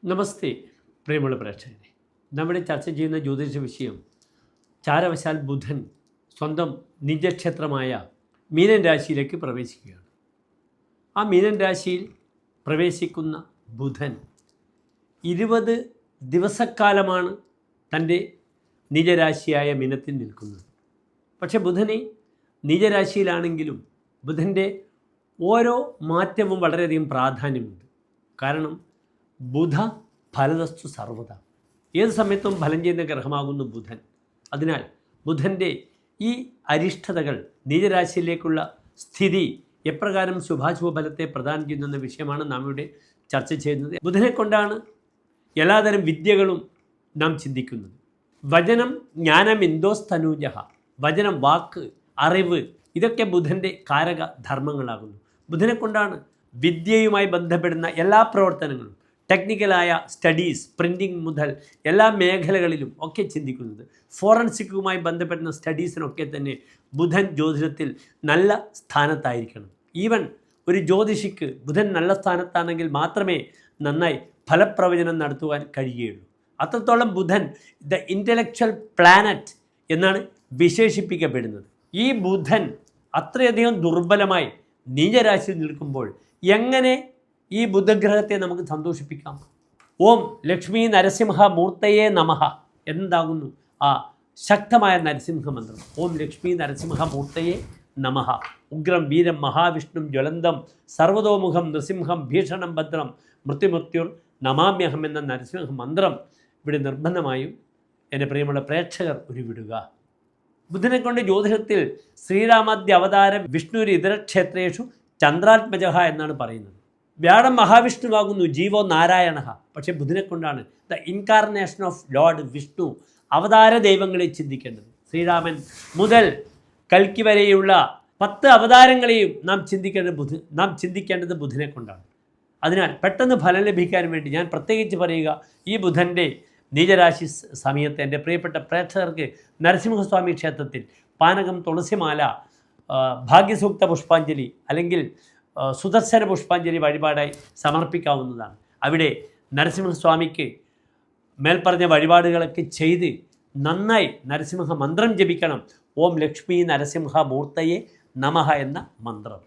നമസ്തേ പ്രിയമുള്ള പ്രേക്ഷകരെ, നമ്മുടെ ചർച്ച ചെയ്യുന്ന ജ്യോതിഷ വിഷയം ചാരവശാൽ ബുധൻ സ്വന്തം നിജക്ഷേത്രമായ മീനൻ രാശിയിലേക്ക് പ്രവേശിക്കുകയാണ്. ആ മീനൻ രാശിയിൽ പ്രവേശിക്കുന്ന ബുധൻ 20 ദിവസക്കാലമാണ് തൻ്റെ നിജരാശിയായ മീനത്തിൽ നിൽക്കുന്നത്. പക്ഷെ ബുധനെ നിജരാശിയിലാണെങ്കിലും ബുധൻ്റെ ഓരോ മാറ്റവും വളരെയധികം പ്രാധാന്യമുണ്ട്. കാരണം ബുധ ഫലതസ്തു സർവത, ഏത് സമയത്തും ഫലം ചെയ്യുന്ന ഗ്രഹമാകുന്നു ബുധൻ. അതിനാൽ ബുധൻ്റെ ഈ അരിഷ്ടതകൾ, നീചരാശിയിലേക്കുള്ള സ്ഥിതി എപ്രകാരം ശുഭാശുഭ ഫലത്തെ പ്രദാനം ചെയ്യുന്ന വിഷയമാണ് നാം ഇവിടെ ചർച്ച ചെയ്യുന്നത്. ബുധനെ കൊണ്ടാണ് എല്ലാതരം വിദ്യകളും നാം ചിന്തിക്കുന്നത്. വചനം ജ്ഞാനമിന്ദോസ്തനൂജ, വചനം, വാക്ക്, അറിവ്, ഇതൊക്കെ ബുധൻ്റെ കാരക ധർമ്മങ്ങളാകുന്നു. ബുധനെ കൊണ്ടാണ് വിദ്യയുമായി ബന്ധപ്പെടുന്ന എല്ലാ പ്രവർത്തനങ്ങളും, ടെക്നിക്കലായ സ്റ്റഡീസ്, പ്രിൻറ്റിങ് മുതൽ എല്ലാ മേഖലകളിലും ഒക്കെ ചിന്തിക്കുന്നത്. ഫോറൻസിക്കുമായി ബന്ധപ്പെടുന്ന സ്റ്റഡീസിനൊക്കെ തന്നെ ബുധൻ ജ്യോതിഷത്തിൽ നല്ല സ്ഥാനത്തായിരിക്കണം. ഈവൻ ഒരു ജ്യോതിഷിക്ക് ബുധൻ നല്ല സ്ഥാനത്താണെങ്കിൽ മാത്രമേ നന്നായി ഫലപ്രവചനം നടത്തുവാൻ കഴിയുകയുള്ളൂ. അത്രത്തോളം ബുധൻ ദ ഇൻ്റലക്ച്വൽ പ്ലാനറ്റ് എന്നാണ് വിശേഷിപ്പിക്കപ്പെടുന്നത്. ഈ ബുധൻ അത്രയധികം ദുർബലമായി നീചരാശിയിൽ നിൽക്കുമ്പോൾ എങ്ങനെ ഈ ബുധഗ്രഹത്തെ നമുക്ക് സന്തോഷിപ്പിക്കാം? ഓം ലക്ഷ്മി നരസിംഹ മൂർത്തയേ നമഃ എന്താകുന്നു ആ ശക്തമായ നരസിംഹ മന്ത്രം. ഓം ലക്ഷ്മി നരസിംഹ മൂർത്തയേ നമഃ. ഉഗ്രം വീരം മഹാവിഷ്ണും ജ്വലന്തം സർവതോമുഖം നൃസിംഹം ഭീഷണം ഭദ്രം മൃത്യുമൃത്യുർ നമാമ്യഹം എന്ന നരസിംഹ മന്ത്രം ഇവിടെ നിർബന്ധമായും എൻ്റെ പ്രിയമുള്ള പ്രേക്ഷകർ ഉരുവിടുക. ബുധനെ കൊണ്ട് ജ്യോതിഷത്തിൽ ശ്രീരാമാദ്യ അവതാര വിഷ്ണുര് ഇതരക്ഷേത്രേഷു ചന്ദ്രാത്മജ എന്നാണ് പറയുന്നത്. വ്യാഴം മഹാവിഷ്ണുവാകുന്നു, ജീവോ നാരായണ. പക്ഷേ ബുധനെ കൊണ്ടാണ് the incarnation of Lord Vishnu, അവതാര ദൈവങ്ങളെ ചിന്തിക്കേണ്ടത്. ശ്രീരാമൻ മുതൽ കൽക്കി വരെയുള്ള 10 അവതാരങ്ങളെയും നാം ചിന്തിക്കേണ്ടത് ബുധനെ കൊണ്ടാണ്. അതിനാൽ പെട്ടെന്ന് ഫലം ലഭിക്കാൻ വേണ്ടി ഞാൻ പ്രത്യേകിച്ച് പറയുക, ഈ ബുധൻ്റെ നീചരാശി സമയത്ത് എൻ്റെ പ്രിയപ്പെട്ട പ്രേക്ഷകർക്ക് നരസിംഹസ്വാമി ക്ഷേത്രത്തിൽ പാനകം, തുളസിമാല, ഭാഗ്യസൂക്ത പുഷ്പാഞ്ജലി അല്ലെങ്കിൽ സുദർശന പുഷ്പാഞ്ജലി വഴിപാടായി സമർപ്പിക്കാവുന്നതാണ്. അവിടെ നരസിംഹസ്വാമിക്ക് മേൽപ്പറഞ്ഞ വഴിപാടുകളൊക്കെ ചെയ്ത് നന്നായി നരസിംഹ മന്ത്രം ജപിക്കണം. ഓം ലക്ഷ്മി നരസിംഹ മൂർത്തയെ നമഃ എന്ന മന്ത്രം.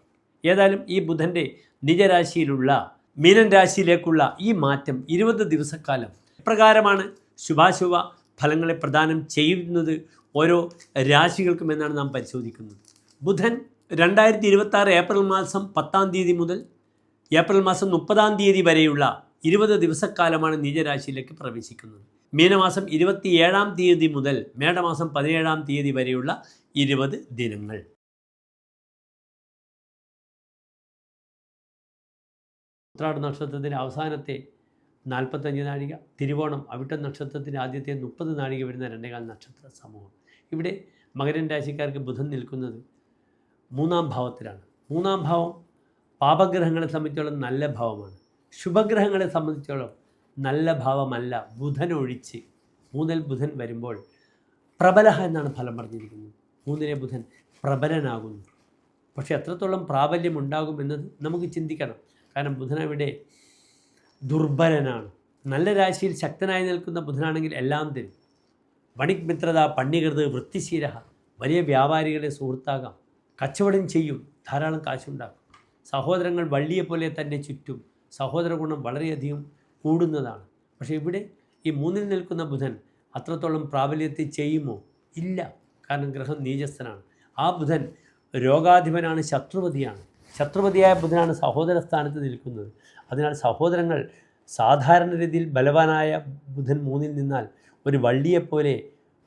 ഏതായാലും ഈ ബുധൻ്റെ നിജരാശിയിലുള്ള മീനൻ രാശിയിലേക്കുള്ള ഈ മാറ്റം 20 ദിവസക്കാലം എപ്രകാരമാണ് ശുഭാശുഭ ഫലങ്ങളെ പ്രദാനം ചെയ്യുന്നത് ഓരോ രാശികൾക്കും എന്നാണ് നാം പരിശോധിക്കുന്നത്. ബുധൻ 2026 ഏപ്രിൽ മാസം 10-ാം തീയതി മുതൽ ഏപ്രിൽ മാസം 30-ാം തീയതി വരെയുള്ള 20 ദിവസക്കാലമാണ് നീചരാശിയിലേക്ക് പ്രവേശിക്കുന്നത്. മീനമാസം 27-ാം തീയതി മുതൽ മേടമാസം 17-ാം തീയതി വരെയുള്ള 20 ദിനങ്ങൾ. ഉത്രാട നക്ഷത്രത്തിൻ്റെ അവസാനത്തെ 45 നാഴിക, തിരുവോണം അവിട്ടം നക്ഷത്രത്തിൻ്റെ ആദ്യത്തെ 30 നാഴിക വരുന്ന 2.25 നക്ഷത്ര സമൂഹം. ഇവിടെ മകരൻ രാശിക്കാർക്ക് ബുധൻ നിൽക്കുന്നത് 3-ാം ഭാവത്തിലാണ്. 3-ാം ഭാവം പാപഗ്രഹങ്ങളെ സംബന്ധിച്ചോളം നല്ല ഭാവമാണ്. ശുഭഗ്രഹങ്ങളെ സംബന്ധിച്ചോളം നല്ല ഭാവമല്ല. ബുധൻ ഒഴിച്ച് 3-ൽ ബുധൻ വരുമ്പോൾ പ്രബലഹ എന്നാണ് ഫലം പറഞ്ഞിരിക്കുന്നത്. 3-ലെ ബുധൻ പ്രബലനാകുന്നു. പക്ഷേ എത്രത്തോളം പ്രാബല്യം ഉണ്ടാകുമെന്നത് നമുക്ക് ചിന്തിക്കണം. കാരണം ബുധൻ അവിടെ ദുർബലനാണ്. നല്ല രാശിയിൽ ശക്തനായി നിൽക്കുന്ന ബുധനാണെങ്കിൽ എല്ലാം തരും. വണിക് മിത്രത, പണ്ഡികൃത്, വൃത്തിശീല, വലിയ വ്യാപാരികളുടെ സുഹൃത്താകാം, കച്ചവടം ചെയ്യും, ധാരാളം കാശുണ്ടാകും. സഹോദരങ്ങൾ വള്ളിയെപ്പോലെ തന്നെ ചുറ്റും, സഹോദര ഗുണം വളരെയധികം കൂടുന്നതാണ്. പക്ഷേ ഇവിടെ ഈ 3-ൽ നിൽക്കുന്ന ബുധൻ അത്രത്തോളം പ്രാബല്യത്തെ ചെയ്യുമോ? ഇല്ല. കാരണം ഗ്രഹം നീചസ്ഥനാണ്. ആ ബുധൻ രോഗാധിപനാണ്, ശത്രുപതിയാണ്. ശത്രുപതിയായ ബുധനാണ് സഹോദര സ്ഥാനത്ത് നിൽക്കുന്നത്. അതിനാൽ സഹോദരങ്ങൾ സാധാരണ രീതിയിൽ ബലവാനായ ബുധൻ 3-ൽ നിന്നാൽ ഒരു വള്ളിയെപ്പോലെ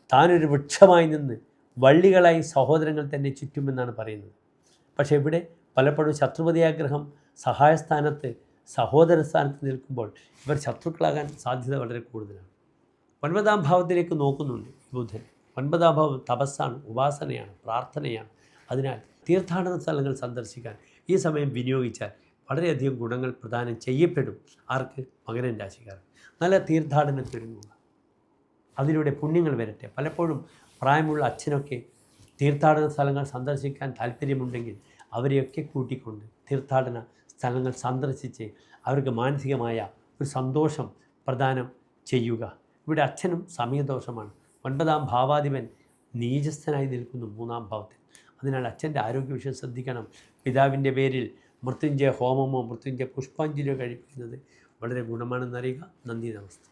താനൊരു വൃക്ഷമായി നിന്ന് വള്ളികളായി സഹോദരങ്ങൾ തന്നെ ചുറ്റുമെന്നാണ് പറയുന്നത്. പക്ഷേ ഇവിടെ പലപ്പോഴും ശത്രുപതിയാഗ്രഹം സഹായസ്ഥാനത്ത്, സഹോദര സ്ഥാനത്ത് നിൽക്കുമ്പോൾ ഇവർ ശത്രുക്കളാകാൻ സാധ്യത വളരെ കൂടുതലാണ്. 9-ാം ഭാവത്തിലേക്ക് നോക്കുന്നുണ്ട് ബുധൻ. 9-ാം ഭാവം തപസ്സാണ്, ഉപാസനയാണ്, പ്രാർത്ഥനയാണ്. അതിനാൽ തീർത്ഥാടന സ്ഥലങ്ങൾ സന്ദർശിക്കാൻ ഈ സമയം വിനിയോഗിച്ചാൽ വളരെയധികം ഗുണങ്ങൾ പ്രദാനം ചെയ്യപ്പെടും. ആർക്ക്? മകരൻ രാശിക്കാർ. നല്ല തീർത്ഥാടനത്തിനൊരുങ്ങുക, അതിലൂടെ പുണ്യങ്ങൾ വരട്ടെ. പലപ്പോഴും പ്രായമുള്ള അച്ഛനൊക്കെ തീർത്ഥാടന സ്ഥലങ്ങൾ സന്ദർശിക്കാൻ താല്പര്യമുണ്ടെങ്കിൽ അവരെയൊക്കെ കൂട്ടിക്കൊണ്ട് തീർത്ഥാടന സ്ഥലങ്ങൾ സന്ദർശിച്ച് അവർക്ക് മാനസികമായ ഒരു സന്തോഷം പ്രദാനം ചെയ്യുക. ഇവിടെ അച്ഛനും സമയദോഷമാണ്. 9-ാം ഭാവാധിപൻ നീചസ്ഥനായി നിൽക്കുന്നു 3-ാം ഭാവത്തിൽ. അതിനാൽ അച്ഛൻ്റെ ആരോഗ്യ വിഷയം ശ്രദ്ധിക്കണം. പിതാവിൻ്റെ പേരിൽ മൃത്യുഞ്ജയ ഹോമമോ മൃത്യുഞ്ജയ പുഷ്പാഞ്ജലിയോ കഴിപ്പിക്കുന്നത് വളരെ ഗുണമാണെന്നറിയുക. നന്ദി, നമസ്തേ.